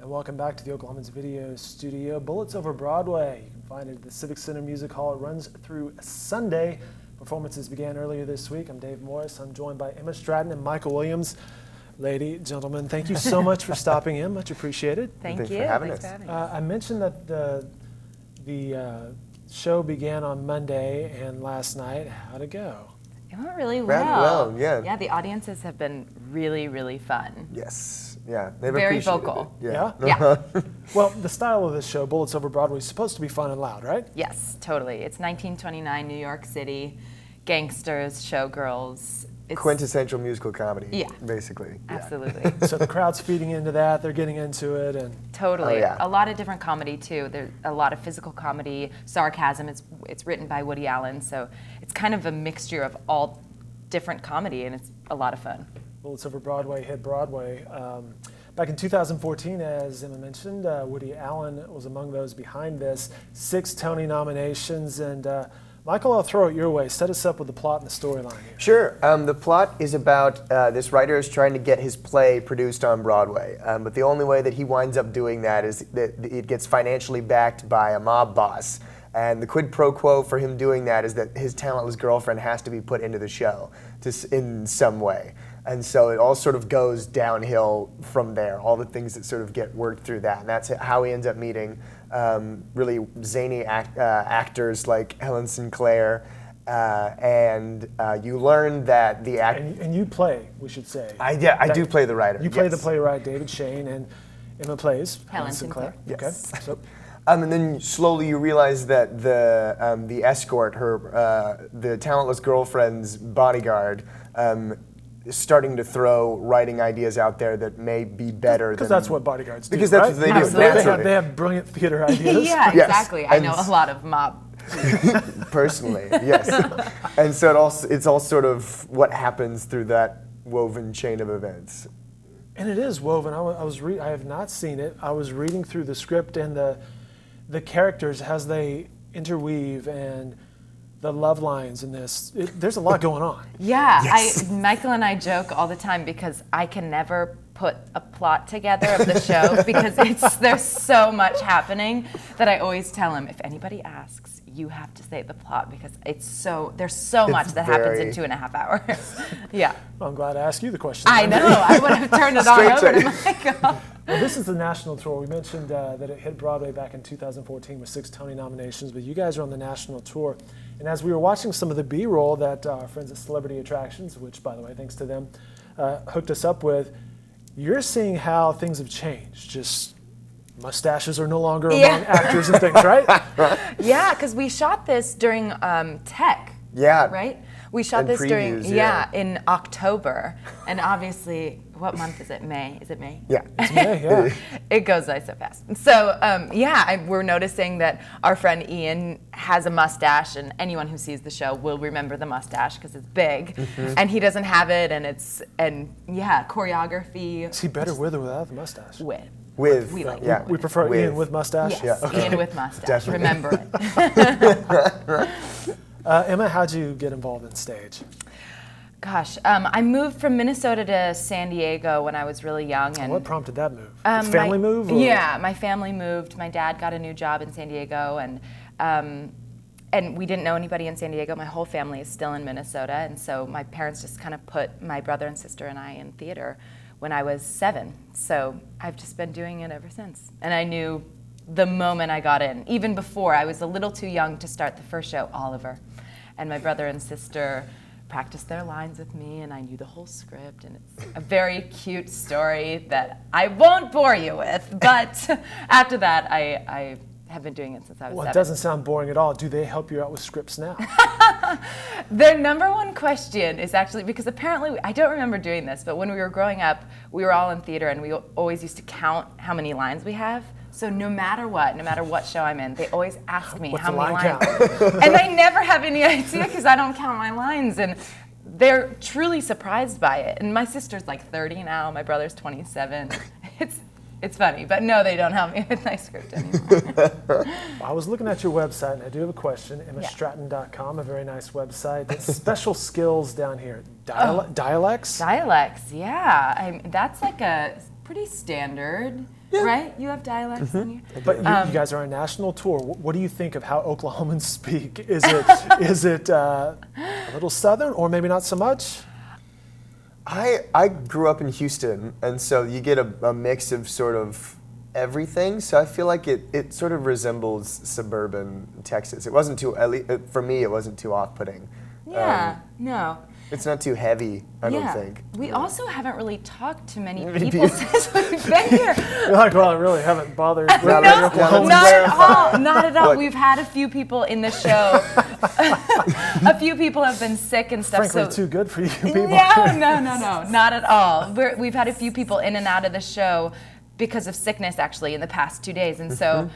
And welcome back to the Oklahoman's Video Studio. Bullets Over Broadway. You can find it at the Civic Center Music Hall. It runs through Sunday. Performances began earlier this week. I'm Dave Morris. I'm joined by Emma Stratton and Michael Williams. Lady, gentlemen, thank you so much for stopping in. Much appreciated. Thanks for having us. I mentioned that the show began on Monday and last night. How'd it go? It went really well, yeah. Yeah, the audiences have been really, really fun. Yes, yeah. They've Very appreciated vocal. it. Yeah? Yeah. Well, the style of this show, Bullets Over Broadway, is supposed to be fun and loud, right? Yes, totally. It's 1929 New York City, gangsters, showgirls. It's Quintessential musical comedy, Yeah. basically. Yeah. Absolutely. So the crowd's feeding into that. They're getting into it. And Totally. Oh, yeah. A lot of different comedy, too. There's a lot of physical comedy, sarcasm. It's written by Woody Allen, so it's kind of a mixture of all different comedy, and it's a lot of fun. Bullets Over Broadway hit Broadway. Back in 2014, as Emma mentioned, Woody Allen was among those behind this. 6 Tony nominations. And Michael, I'll throw it your way. Set us up with the plot and the storyline here. Sure. The plot is about this writer is trying to get his play produced on Broadway, but the only way that he winds up doing that is that it gets financially backed by a mob boss. And the quid pro quo for him doing that is that his talentless girlfriend has to be put into the show in some way. And so it all sort of goes downhill from there, all the things that sort of get worked through that. And that's how he ends up meeting really zany actors like Helen Sinclair. And you learn that the act... And you play, we should say. I do play the writer. You play yes. the playwright, David Shane, and Emma plays Helen Sinclair. Yes. Okay. So, And then slowly you realize that the escort, the talentless girlfriend's bodyguard, is starting to throw writing ideas out there that may be better. because that's what bodyguards do, Because that's right? what they do. Absolutely. They have brilliant theater ideas. Yeah, Yes. exactly. I And know a lot of mob. Personally, yes. And so it's all sort of what happens through that woven chain of events. And it is woven. I have not seen it. I was reading through the script and the characters as they interweave and the love lines in this. There's a lot going on. Yeah, Yes. Michael and I joke all the time because I can never put a plot together of the show because there's so much happening that I always tell him, if anybody asks, you have to say the plot because there's so much that happens in 2.5 hours. Yeah. Well, I'm glad to ask you the question. I know. I would have turned it on over to Michael. Well, this is the national tour. We mentioned that it hit Broadway back in 2014 with 6 Tony nominations, but you guys are on the national tour. And as we were watching some of the B-roll that our friends at Celebrity Attractions, which, by the way, thanks to them, hooked us up with, you're seeing how things have changed. Just mustaches are no longer among actors and things, right? Yeah, because we shot this during Tech. Yeah. Right? We shot And this during, previews, in October. And obviously, what month is it? May? Is it May? Yeah. Yeah. It goes by so fast. So, we're noticing that our friend Ian has a mustache, and anyone who sees the show will remember the mustache because it's big. Mm-hmm. And he doesn't have it, and choreography. Is he better with or without the mustache? With. With, We like yeah. We prefer With. Ian with mustache? Yes, Yeah, okay. Ian with mustache. Definitely. Remember it. Emma, how'd you get involved in stage? Gosh, I moved from Minnesota to San Diego when I was really young. And What prompted that move? Family move? Or? Yeah, my family moved. My dad got a new job in San Diego, and we didn't know anybody in San Diego. My whole family is still in Minnesota, and so my parents just kind of put my brother and sister and I in theater when I was 7. So I've just been doing it ever since. And I knew the moment I got in, even before, I was a little too young to start the first show, Oliver. And my brother and sister practiced their lines with me, and I knew the whole script, and it's a very cute story that I won't bore you with, but after that, I have been doing it since I was 7. Well, it doesn't sound boring at all. Do they help you out with scripts now? Their number one question is actually, because apparently, I don't remember doing this, but when we were growing up, we were all in theater, and we always used to count how many lines we have. So no matter what show I'm in, they always ask me What's how the many line lines. count? And I never have any idea because I don't count my lines. And they're truly surprised by it. And my sister's like 30 now, my brother's 27. It's funny, but no, they don't help me with my script anymore. I was looking at your website, and I do have a question. EmmaStratton.com, a very nice website. Special skills down here. Dialects? Dialects, yeah. That's like pretty standard, Yeah. right? You have dialects in you. But you guys are on a national tour. What do you think of how Oklahomans speak? Is it a little Southern, or maybe not so much? I grew up in Houston, and so you get a mix of sort of everything. So I feel like it sort of resembles suburban Texas. It wasn't too, at least for me, it wasn't too off-putting. Yeah, no. It's not too heavy, I don't think. We also haven't really talked to many people since we've been here. You're like, well, I really haven't bothered. Not at all. Not at all. What? We've had a few people in the show. A few people have been sick and stuff. Frankly, too good for you people. No, not at all. We've had a few people in and out of the show because of sickness, actually, in the past 2 days. And so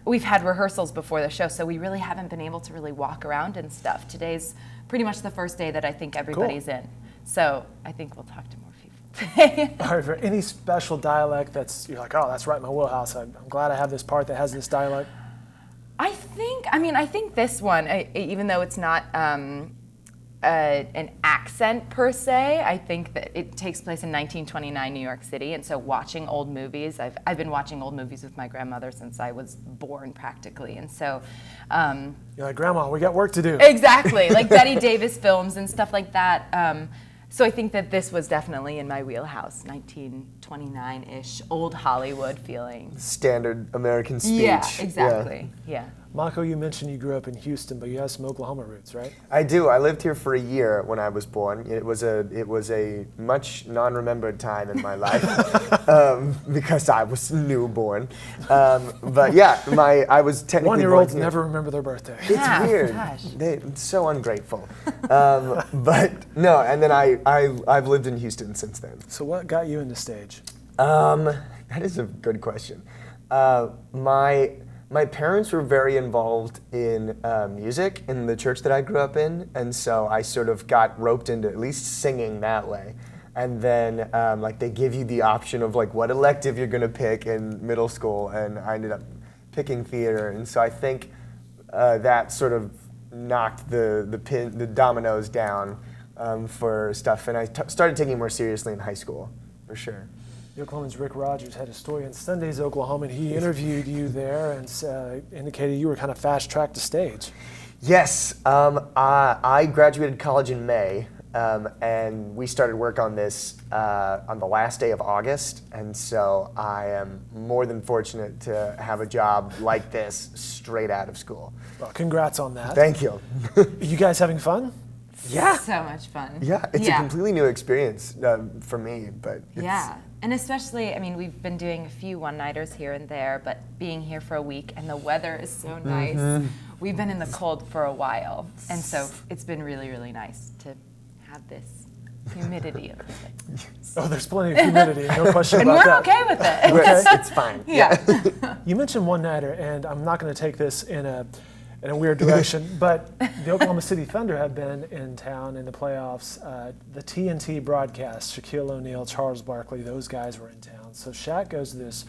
we've had rehearsals before the show, so we really haven't been able to really walk around and stuff. Today's pretty much the first day that I think everybody's in. So I think we'll talk to more people today. All right, is there any special dialect you're like, oh, that's right in my wheelhouse. I'm glad I have this part that has this dialect? I think this one, even though it's not an accent per se, I think that it takes place in 1929 New York City, and so watching old movies, I've been watching old movies with my grandmother since I was born practically, and so You're like, Grandma, we got work to do. exactly, like Betty Davis films and stuff like that. So I think that this was definitely in my wheelhouse, 1929-ish, old Hollywood feeling. Standard American speech. Yeah, exactly. Yeah. Mako, you mentioned you grew up in Houston, but you have some Oklahoma roots, right? I do. I lived here for a year when I was born. It was a much non-remembered time in my life because I was newborn. But yeah, I was technically 1-year-olds born here. never remember their birthday. It's Yeah, weird. gosh. It's so ungrateful. But no, and then I've lived in Houston since then. So what got you into stage? That is a good question. My parents were very involved in music in the church that I grew up in, and so I sort of got roped into at least singing that way. And then like they give you the option of like what elective you're gonna pick in middle school, and I ended up picking theater, and so I think that sort of knocked the dominoes down for stuff, and I started taking it more seriously in high school, for sure. The Oklahoman's Rick Rogers had a story on Sunday's Oklahoma, and he interviewed you there and indicated you were kind of fast-tracked to stage. Yes, I graduated college in May, and we started work on this on the last day of August, and so I am more than fortunate to have a job like this straight out of school. Well, congrats on that. Thank you. You guys having fun? Yeah. So much fun. Yeah, it's a completely new experience for me, but it's, Yeah, and especially, I mean, we've been doing a few one-nighters here and there, but being here for a week and the weather is so nice. We've been in the cold for a while, and so it's been really, really nice to have this humidity of the place. Oh, there's plenty of humidity, no question And about we're that. okay with it. We're- it's fine. Yeah. You mentioned one-nighter, and I'm not going to take this in a weird direction, but the Oklahoma City Thunder have been in town in the playoffs. The TNT broadcast, Shaquille O'Neal, Charles Barkley, those guys were in town. So Shaq goes to this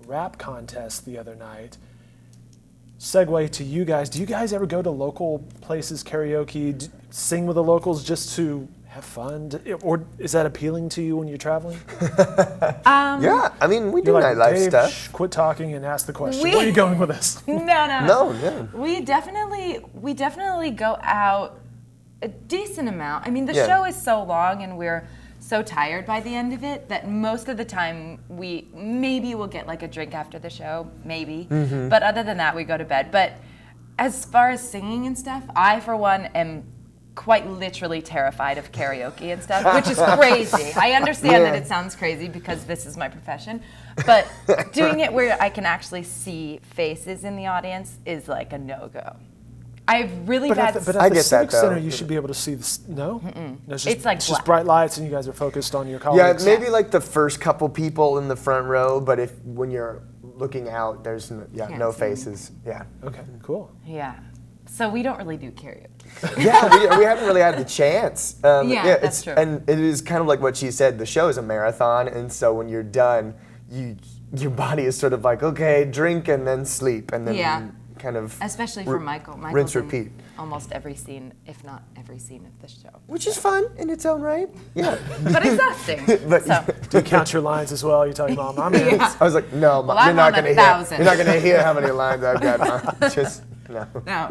rap contest the other night. Segue to you guys. Do you guys ever go to local places, karaoke, sing with the locals just to have fun? Or is that appealing to you when you're traveling? Yeah, I mean, we do You're like, nightlife Dave, stuff. quit talking and ask the question. We- Where are you going with this? No, yeah. We definitely go out a decent amount. I mean, the Yeah. show is so long and we're so tired by the end of it that most of the time we maybe will get like a drink after the show, maybe. But other than that, we go to bed. But as far as singing and stuff, I, for one, am quite literally terrified of karaoke and stuff, which is crazy. I understand that it sounds crazy because this is my profession, but doing it where I can actually see faces in the audience is like a no-go. I have really But bad... at the I get that, Civic Center, though. you should be able to see this. No? No, It's like it's just black. bright lights, and you guys are focused on your Yeah, colleagues. maybe like the first couple people in the front row, but when you're looking out, there's Can't no see. faces. Yeah. Okay, cool. Yeah. So we don't really do karaoke. Yeah, we haven't really had the chance. Yeah, that's true. And it is kind of like what she said, the show is a marathon, and so when you're done, your body is sort of like, okay, drink and then sleep, and then Yeah. kind kind of Especially for Michael. Michael's rinse, in repeat. almost every scene, if not every scene of the show. Which is fun in its own right. Yeah. But exhausting. But- so, Do you count your lines as well? You tell your mom, I'm in. yeah. I was like, no, Well, you're I'm not on going to 1,000. hear. You're not going to hear how many lines I've got. Mom. Just no. No.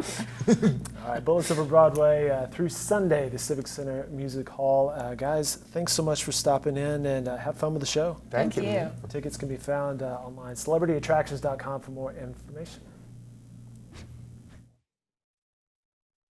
All right, Bullets Over Broadway through Sunday, the Civic Center Music Hall. Guys, thanks so much for stopping in, and have fun with the show. Thank you. you. Tickets can be found online, celebrityattractions.com for more information.